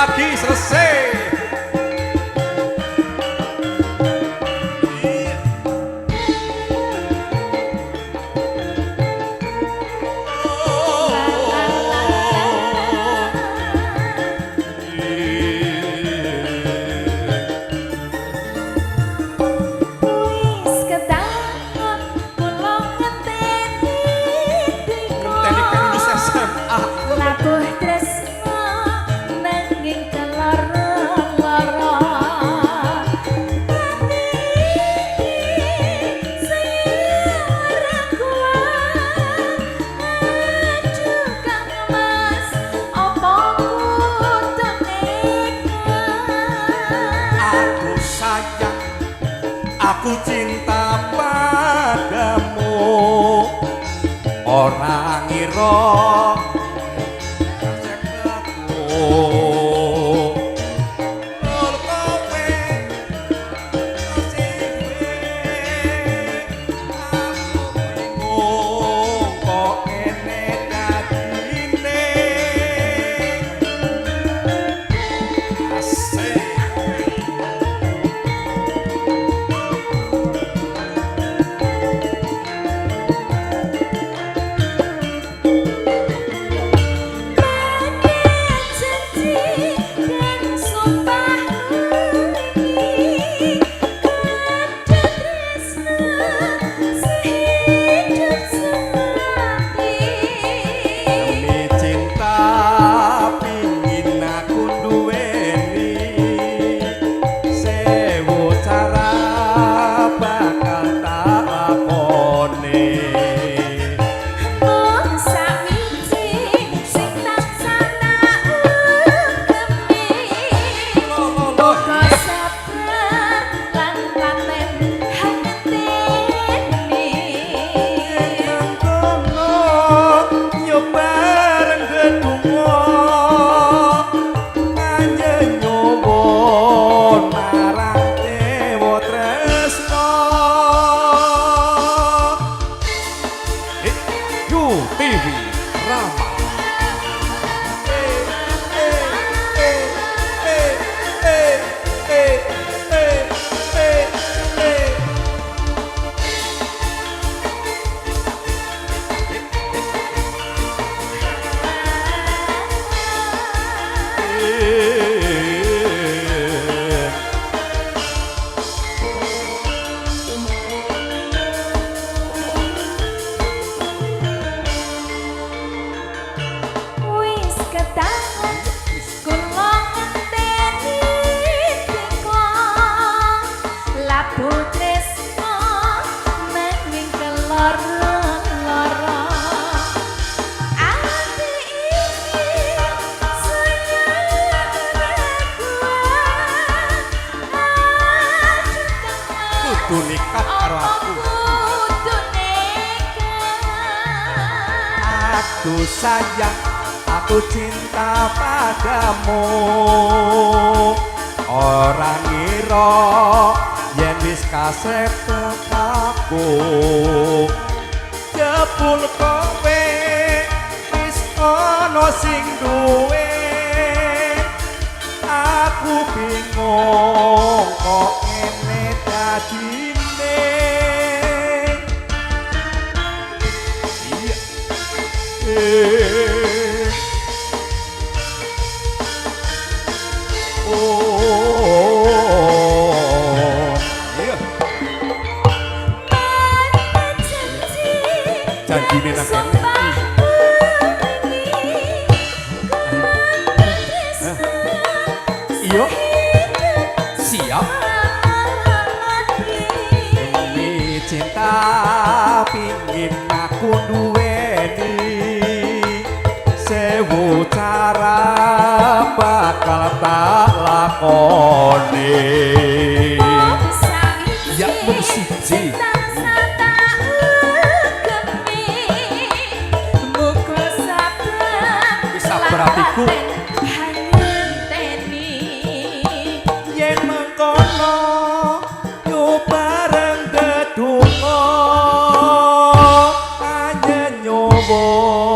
lagi selesai. Aku cinta padamu, orang ngira TV Rama. Nekat karo aku sayang, aku cinta padamu, orang ngira yen wis kasep aku jebul kowe wis ana sing duwe. Aku bingung kok ngene dadine. Janji menakan iyo siap demi cinta pingin aku duweni sewu cara bakal tak lakoni ya mung siji hatiku yen mengkono yo bareng. Nyoba